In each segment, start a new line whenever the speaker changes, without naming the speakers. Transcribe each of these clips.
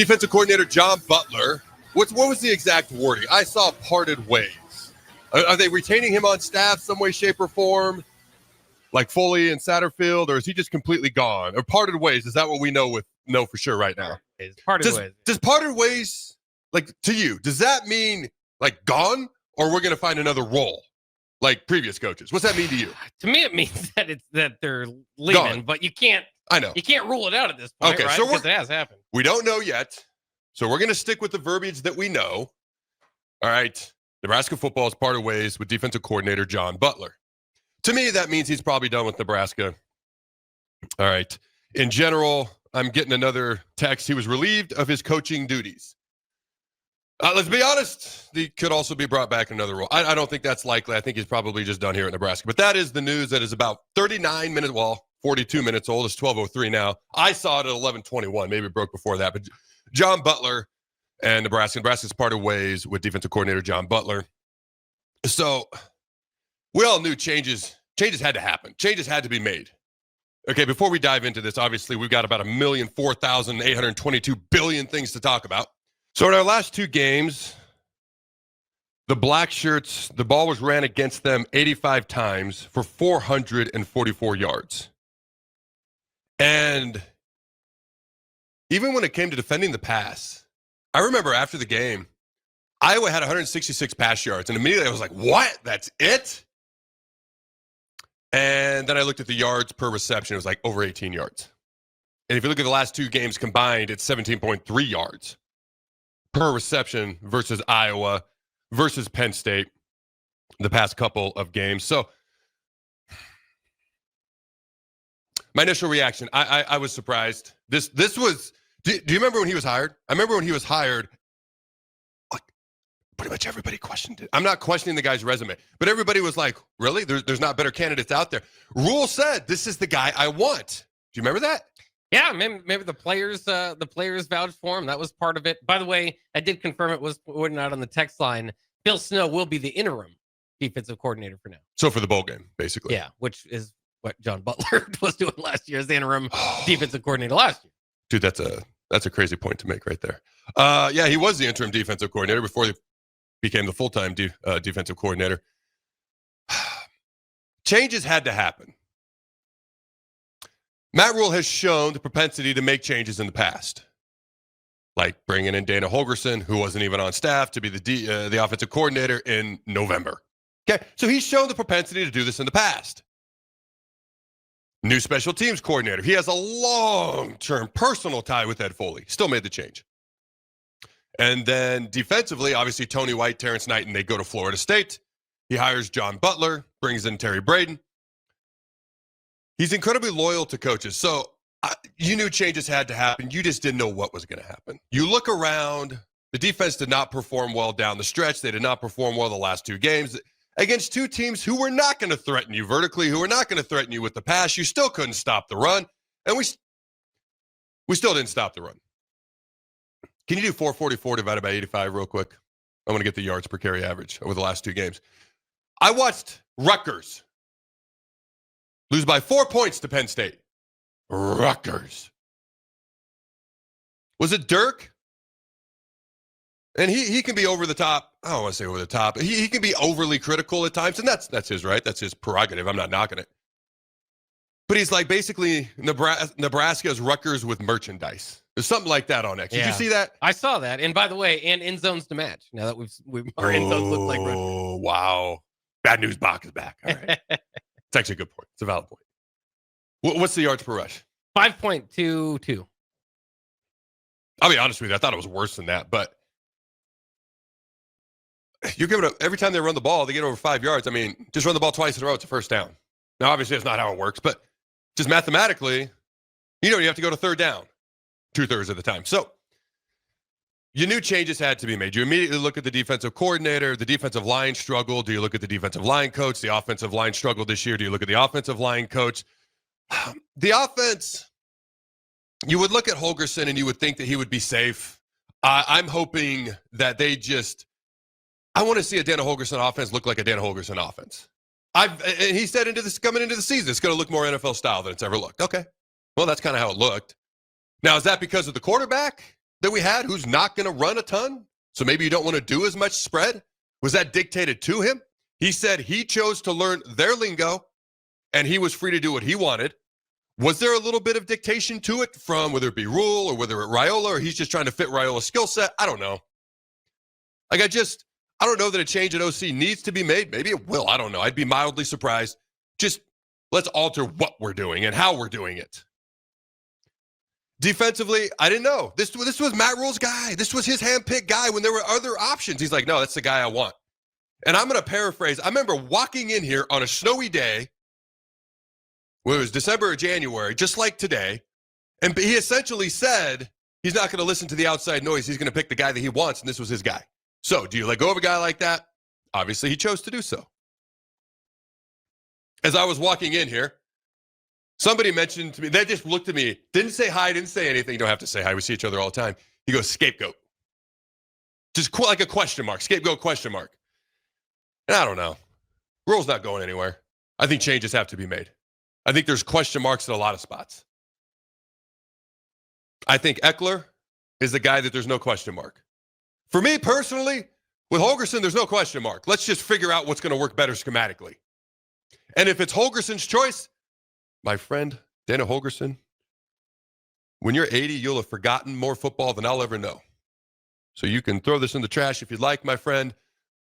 Defensive coordinator John Butler. What was the exact wording? I saw parted ways. Are they retaining him on staff some way, shape, or form? Like Foley and Satterfield, or is he just completely gone? Or parted ways? Is that what we know for sure right now?
Parted ways.
Does parted ways, like to you, does that mean like gone, or we're going to find another role like previous coaches? What's that mean to you?
To me, it means that they're leaving,
gone.
but you can't.
I know.
You can't rule it out at this point,
okay,
right?
So
because it has happened.
We don't know yet, so we're going to stick with the verbiage that we know. All right, Nebraska football is parted ways with defensive coordinator John Butler. To me, that means he's probably done with Nebraska. All right. In general, I'm getting another text. He was relieved of his coaching duties. Let's be honest. He could also be brought back in another role. I don't think that's likely. I think he's probably just done here at Nebraska. But that is the news that is about 39 minutes, 42 minutes old. It's 12:03 now. I saw it at 11:21. Maybe it broke before that. But John Butler and Nebraska's parted ways with defensive coordinator John Butler. So we all knew changes had to happen. Changes had to be made. Okay, before we dive into this, obviously we've got about 1,004,822 billion things to talk about. So in our last two games, the Black Shirts, the ball was ran against them 85 times for 444 yards. And even when it came to defending the pass, I remember after the game, Iowa had 166 pass yards, and immediately I was like, what? That's it? And then I looked at the yards per reception. It was like over 18 yards. And if you look at the last two games combined, it's 17.3 yards per reception versus Iowa versus Penn State the past couple of games. So my initial reaction, I was surprised. This was, do you remember when he was hired? I remember when he was hired, pretty much everybody questioned it. I'm not questioning the guy's resume, but everybody was like, really? There's not better candidates out there. Rhule said, this is the guy I want. Do you remember that?
Yeah, maybe the players vouched for him. That was part of it. By the way, I did confirm it was putting out on the text line. Phil Snow will be the interim defensive coordinator for now.
So for the bowl game, basically.
Yeah, which is what John Butler was doing last year as the interim defensive coordinator last year.
Dude, that's a crazy point to make right there. Yeah, he was the interim defensive coordinator before he became the full-time defensive coordinator. Changes had to happen. Matt Rhule has shown the propensity to make changes in the past, like bringing in Dana Holgorsen, who wasn't even on staff, to be the offensive coordinator in November. Okay, so he's shown the propensity to do this in the past. New special teams coordinator. He has a long-term personal tie with Ed Foley. Still made the change. And then defensively, obviously, Tony White, Terrence Knight, and they go to Florida State. He hires John Butler, brings in Terry Braden. He's incredibly loyal to coaches. So you knew changes had to happen. You just didn't know what was going to happen. You look around, the defense did not perform well down the stretch. They did not perform well the last two games against two teams who were not going to threaten you vertically, who were not going to threaten you with the pass. You still couldn't stop the run. And we still didn't stop the run. Can you do 444 divided by 85 real quick? I want to get the yards per carry average over the last two games. I watched Rutgers lose by 4 points to Penn State. Rutgers. Was it Dirk? And he can be over the top. I don't want to say over the top. He can be overly critical at times, and that's his right. That's his prerogative. I'm not knocking it. But he's like basically Nebraska's Rutgers with merchandise. There's something like that on X. Did you see that?
I saw that. And by the way, and end zones to match. Now that our end zones look like Rutgers.
Oh, wow. Bad news Bach is back. All right. It's actually a good point. It's a valid point. What's the yards per rush?
5.22.
I'll be honest with you. I thought it was worse than that. But you're giving up every time they run the ball, they get over 5 yards. I mean, just run the ball twice in a row. It's a first down. Now, obviously, that's not how it works. But just mathematically, you have to go to third down 2/3 of the time. So you knew changes had to be made. You immediately look at the defensive coordinator. The defensive line struggled. Do you look at the defensive line coach? The offensive line struggled this year. Do you look at the offensive line coach? The offense, you would look at Holgorsen and you would think that he would be safe. I'm hoping that I want to see a Dana Holgorsen offense look like a Dana Holgorsen offense. And he said coming into the season, it's going to look more NFL style than it's ever looked. Okay. Well, that's kind of how it looked. Now, is that because of the quarterback? that we had who's not going to run a ton? So maybe you don't want to do as much spread? Was that dictated to him? He said he chose to learn their lingo and he was free to do what he wanted. Was there a little bit of dictation to it from whether it be Rhule or whether it Raiola, or he's just trying to fit Raiola's skill set? I don't know. Like, I don't know that a change at OC needs to be made. Maybe it will. I don't know. I'd be mildly surprised. Just let's alter what we're doing and how we're doing it. Defensively, I didn't know. This was Matt Rhule's guy. This was his handpicked guy when there were other options. He's like, no, that's the guy I want. And I'm going to paraphrase. I remember walking in here on a snowy day, well, it was December or January, just like today, and he essentially said he's not going to listen to the outside noise. He's going to pick the guy that he wants, and this was his guy. So do you let go of a guy like that? Obviously, he chose to do so. As I was walking in here, somebody mentioned to me, they just looked at me, didn't say hi, didn't say anything. You don't have to say hi. We see each other all the time. He goes, scapegoat. Just like a question mark, scapegoat question mark. And I don't know. Rhule's not going anywhere. I think changes have to be made. I think there's question marks in a lot of spots. I think Eckler is the guy that there's no question mark. For me personally, with Holgorsen, there's no question mark. Let's just figure out what's going to work better schematically. And if it's Holgorsen's choice, my friend, Dana Holgorsen, when you're 80, you'll have forgotten more football than I'll ever know. So you can throw this in the trash if you'd like, my friend.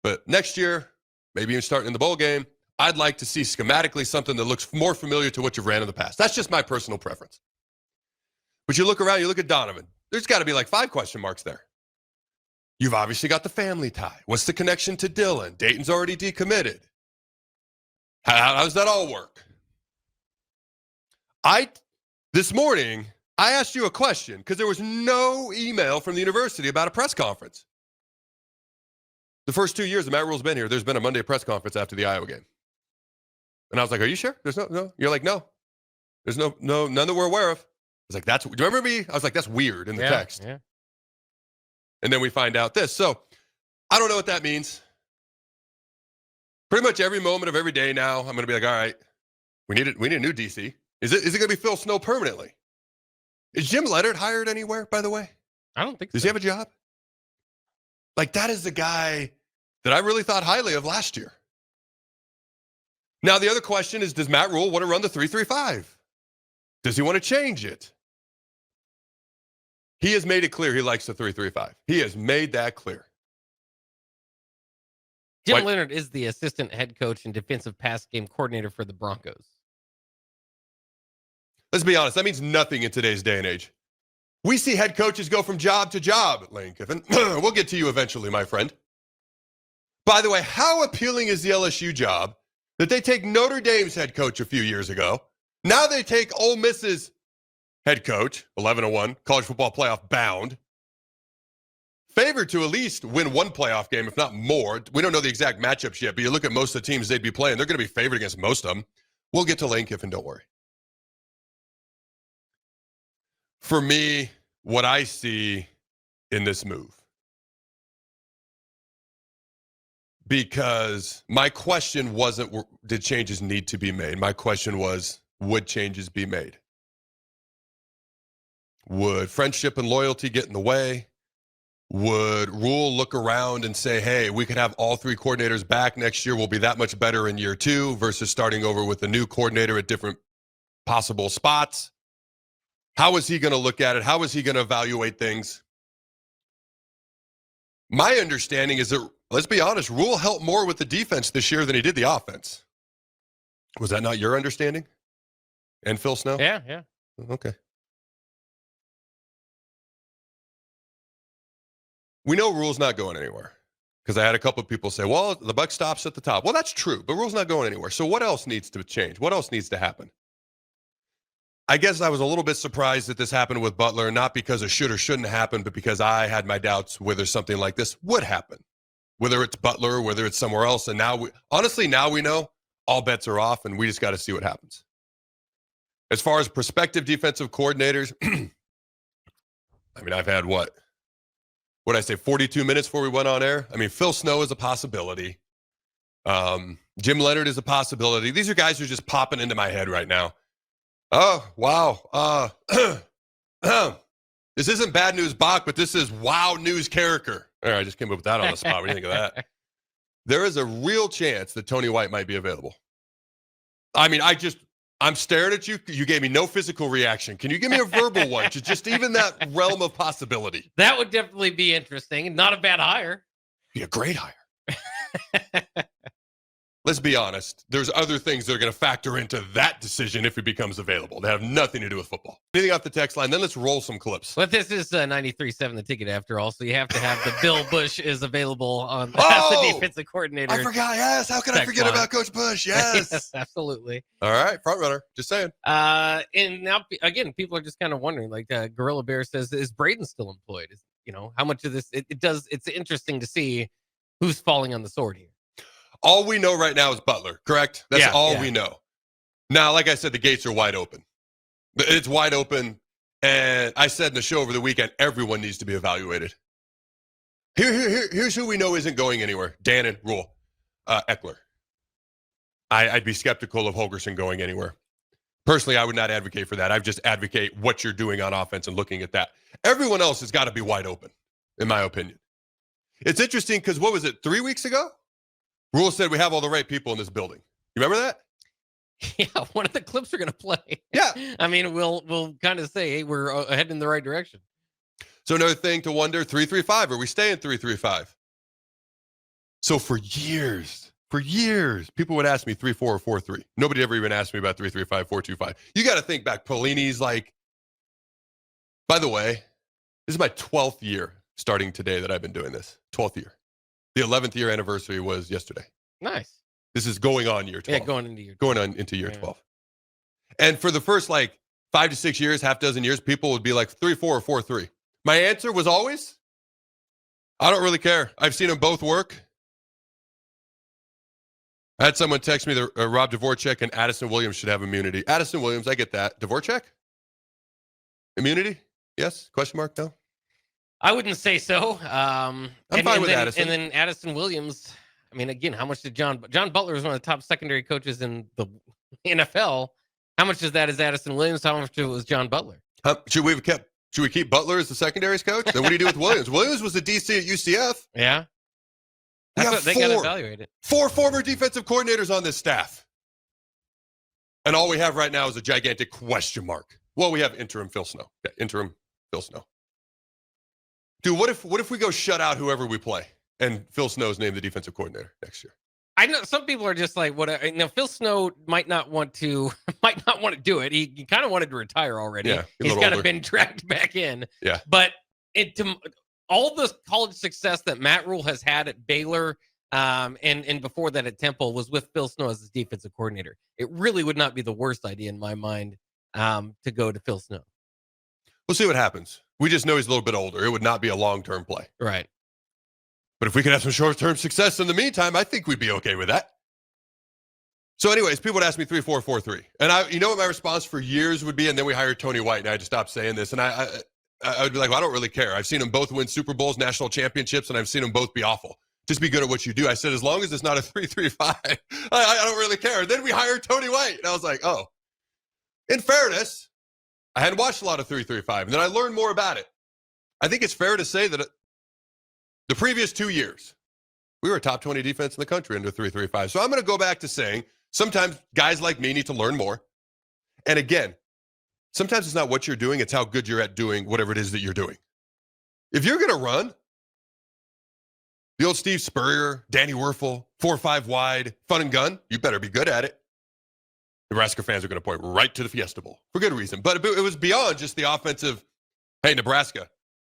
But next year, maybe even starting in the bowl game, I'd like to see schematically something that looks more familiar to what you've ran in the past. That's just my personal preference. But you look around, you look at Donovan. There's got to be like 5 question marks there. You've obviously got the family tie. What's the connection to Dylan? Dayton's already decommitted. How does that all work? This morning, I asked you a question because there was no email from the university about a press conference. The first 2 years that Matt Rhule's been here, there's been a Monday press conference after the Iowa game. And I was like, are you sure? There's no. You're like, no. There's no, none that we're aware of. I was like, do you remember me? I was like, that's weird in the text.
Yeah.
And then we find out this. So I don't know what that means. Pretty much every moment of every day now, I'm going to be like, all right, we need a new DC. Is it going to be Phil Snow permanently? Is Jim Leonard hired anywhere, by the way?
I don't think so.
Does he have a job? Like, that is the guy that I really thought highly of last year. Now, the other question is, does Matt Rhule want to run the 3-3-5? Does he want to change it? He has made it clear he likes the 3-3-5. He has made that clear.
Jim Leonard is the assistant head coach and defensive pass game coordinator for the Broncos.
Let's be honest, that means nothing in today's day and age. We see head coaches go from job to job, Lane Kiffin. We'll get to you eventually, my friend. By the way, how appealing is the LSU job that they take Notre Dame's head coach a few years ago? Now they take Ole Miss's head coach, 11-1, college football playoff bound, favored to at least win one playoff game, if not more. We don't know the exact matchups yet, but you look at most of the teams they'd be playing, they're going to be favored against most of them. We'll get to Lane Kiffin, don't worry. For me, what I see in this move, because my question wasn't, did changes need to be made? My question was, would changes be made? Would friendship and loyalty get in the way? Would Rhule look around and say, hey, we could have all 3 coordinators back next year. We'll be that much better in year 2 versus starting over with a new coordinator at different possible spots? How is he going to look at it? How is he going to evaluate things? My understanding is that, let's be honest, Rhule helped more with the defense this year than he did the offense. Was that not your understanding? And Phil Snow?
Yeah.
Okay. We know Rhule's not going anywhere because I had a couple of people say, well, the buck stops at the top. Well, that's true, but Rhule's not going anywhere. So what else needs to change? What else needs to happen? I guess I was a little bit surprised that this happened with Butler, not because it should or shouldn't happen, but because I had my doubts whether something like this would happen, whether it's Butler, whether it's somewhere else. And now, now we know all bets are off, and we just got to see what happens. As far as prospective defensive coordinators, I mean, I've had what did I say, 42 minutes before we went on air? I mean, Phil Snow is a possibility. Jim Leonard is a possibility. These are guys who are just popping into my head right now. Oh, wow. This isn't bad news, Bach, but this is wow news, Carriker. All right, I just came up with that on the spot. What do you think of that? There is a real chance that Tony White might be available. I mean, I'm staring at you. You gave me no physical reaction. Can you give me a verbal one? Just even that realm of possibility.
That would definitely be interesting. Not a bad hire.
Be a great hire. Let's be honest. There's other things that are going to factor into that decision if he becomes available. They have nothing to do with football. Anything off the text line? Then let's roll some clips.
But this is 93.7 the ticket after all, so you have to have the Bill Bush is available on as the defensive coordinator.
I forgot. Yes. How could I forget about Coach Bush? Yes.
Yes, absolutely.
All right. Front runner. Just saying.
And now, again, people are just kind of wondering, like Gorilla Bear says, is Braden still employed? How much of this it's interesting to see who's falling on the sword here.
All we know right now is Butler, correct? That's all we know. Now, like I said, the gates are wide open. It's wide open. And I said in the show over the weekend, everyone needs to be evaluated. Here's who we know isn't going anywhere. Dan and Rhule. Eckler. I'd be skeptical of Holgorsen going anywhere. Personally, I would not advocate for that. I would just advocate what you're doing on offense and looking at that. Everyone else has got to be wide open, in my opinion. It's interesting because what was it, 3 weeks ago? Rhule said we have all the right people in this building. You remember that?
Yeah, one of the clips we're going to play.
Yeah.
I mean, we'll kind of say, hey, we're heading in the right direction.
So another thing to wonder, 3-3-5. Are we staying 3-3-5? So for years, people would ask me 3-4 or 4-3. Nobody ever even asked me about 3-3-5, 4-2-5. You got to think back. Pelini's like, by the way, this is my 12th year starting today that I've been doing this. 12th year. The 11th year anniversary was yesterday.
Nice.
This is going on year 12.
Yeah, going into year 12.
Going on into year 12. And for the first 5 to 6 years, half dozen years, people would be like 3-4 or 4-3. My answer was always, I don't really care. I've seen them both work. I had someone text me that Rob Dvorak and Addison Williams should have immunity. Addison Williams, I get that. Dvorak? Immunity? Yes? Question mark? No?
I wouldn't say so.
I'm fine with Addison.
And then Addison Williams, I mean, again, how much did John Butler is one of the top secondary coaches in the NFL. How much of that is Addison Williams? How much of it was John Butler?
Should we keep Butler as the secondaries coach? Then what do you do with Williams? Williams was the DC at UCF.
Yeah. That's what they got to evaluate it. 4
former defensive coordinators on this staff. And all we have right now is a gigantic question mark. Well, we have interim Phil Snow. Yeah, interim Phil Snow. Dude, what if we go shut out whoever we play and Phil Snow's named the defensive coordinator next year?
I know some people are just like, Phil Snow might not want to do it. He kind of wanted to retire already.
Yeah,
he's kind of been dragged back in.
Yeah.
But all the college success that Matt Rhule has had at Baylor and before that at Temple was with Phil Snow as his defensive coordinator. It really would not be the worst idea in my mind to go to Phil Snow.
We'll see what happens. We just know he's a little bit older. It would not be a long-term play.
Right.
But if we could have some short-term success in the meantime, I think we'd be okay with that. So anyways, people would ask me 3-4, 4-3. And you know what my response for years would be? And then we hired Tony White, and I had to stop saying this. And I would be like, well, I don't really care. I've seen them both win Super Bowls, national championships, and I've seen them both be awful. Just be good at what you do. I said, as long as it's not a 3-3-5, I don't really care. And then we hired Tony White. And I was like, oh. In fairness, I hadn't watched a lot of 3-3-5, and then I learned more about it. I think it's fair to say that the previous 2 years, we were a top 20 defense in the country under 3-3-5. So I'm going to go back to saying sometimes guys like me need to learn more. And again, sometimes it's not what you're doing, it's how good you're at doing whatever it is that you're doing. If you're going to run, the old Steve Spurrier, Danny Werfel, 4-5 wide, fun and gun, you better be good at it. Nebraska fans are going to point right to the Fiesta Bowl for good reason. But it was beyond just the offensive, hey, Nebraska,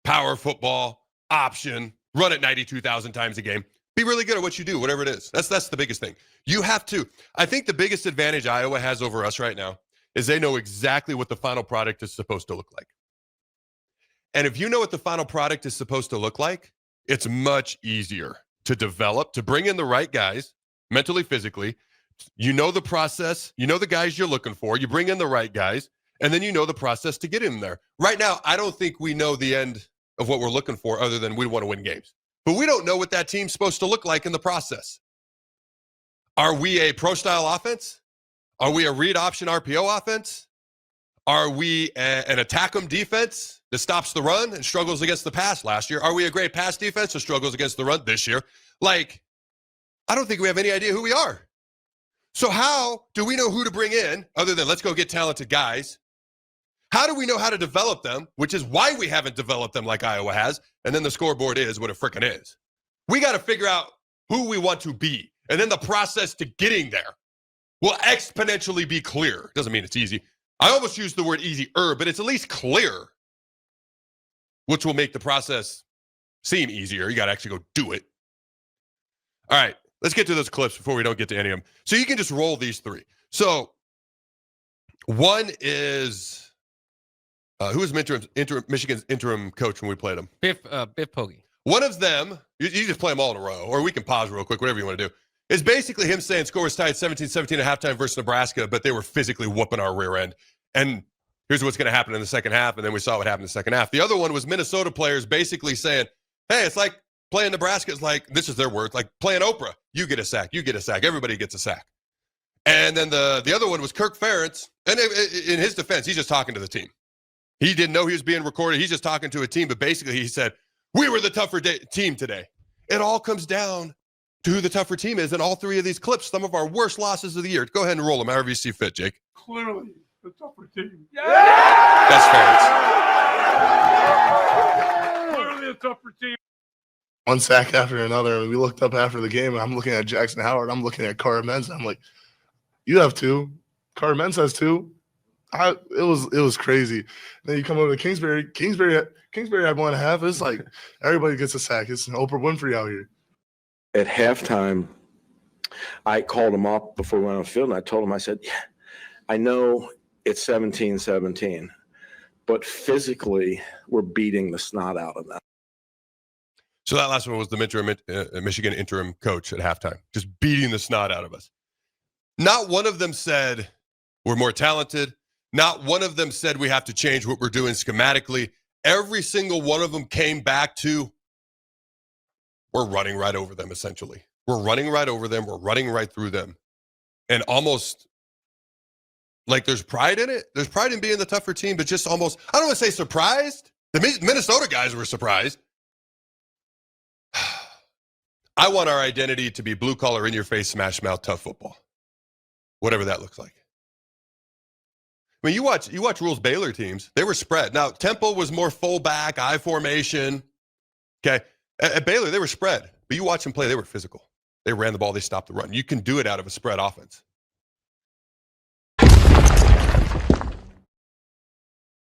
power football, option, run it 92,000 times a game. Be really good at what you do, whatever it is. That's the biggest thing. You have to. I think the biggest advantage Iowa has over us right now is they know exactly what the final product is supposed to look like. And if you know what the final product is supposed to look like, it's much easier to develop, to bring in the right guys, mentally, physically. You know the process. You know the guys you're looking for. You bring in the right guys, and then you know the process to get in there. Right now, I don't think we know the end of what we're looking for other than we want to win games. But we don't know what that team's supposed to look like in the process. Are we a pro-style offense? Are we a read option RPO offense? Are we an attack 'em defense that stops the run and struggles against the pass last year? Are we a great pass defense that struggles against the run this year? Like, I don't think we have any idea who we are. So how do we know who to bring in other than let's go get talented guys? How do we know how to develop them, which is why we haven't developed them like Iowa has? And then the scoreboard is what it frickin' is. We got to figure out who we want to be. And then the process to getting there will exponentially be clear. Doesn't mean it's easy. I almost used the word easier, but it's at least clear, which will make the process seem easier. You got to actually go do it. All right, let's get to those clips before we don't get to any of them. So you can just roll these three. So one is, who was Michigan's interim coach when we played him?
Biff Pogge.
One of them, you just play them all in a row, or we can pause real quick, whatever you want to do. It's basically him saying score was tied 17-17 at halftime versus Nebraska, but they were physically whooping our rear end. And here's what's going to happen in the second half, and then we saw what happened in the second half. The other one was Minnesota players basically saying, hey, it's like playing Nebraska. It's like, this is their words, like playing Oprah. You get a sack, you get a sack, everybody gets a sack. And then the other one was Kirk Ferentz, and in his defense, he's just talking to the team. He didn't know he was being recorded. He's just talking to a team, but basically he said, we were the tougher team today. It all comes down to who the tougher team is in all three of these clips, some of our worst losses of the year. Go ahead and roll them however you see fit, Jake.
Clearly the tougher team.
Yeah! That's Ferentz.
Clearly the tougher team.
One sack after another. And we looked up after the game, and I'm looking at Jackson Howard. I'm looking at Carter Menz. I'm like, you have two. Carter Menz has two. It was crazy. Then you come over to Kingsbury. Kingsbury had 1.5. It's like everybody gets a sack. It's an Oprah Winfrey out here.
At halftime, I called him up before we went on the field, and I told him, I said, yeah, I know it's 17-17, but physically we're beating the snot out of them.
So that last one was the Michigan interim coach at halftime, just beating the snot out of us. Not one of them said we're more talented. Not one of them said we have to change what we're doing schematically. Every single one of them came back to we're running right over them, essentially. We're running right over them. We're running right through them. And almost like there's pride in it. There's pride in being the tougher team, but just almost, I don't want to say surprised. The Minnesota guys were surprised. I want our identity to be blue collar, in your face, smash mouth, tough football. Whatever that looks like. I mean, you watch Rhule's Baylor teams, they were spread. Now, Temple was more fullback, I formation. Okay. At Baylor, they were spread, but you watch them play, they were physical. They ran the ball, they stopped the run. You can do it out of a spread offense.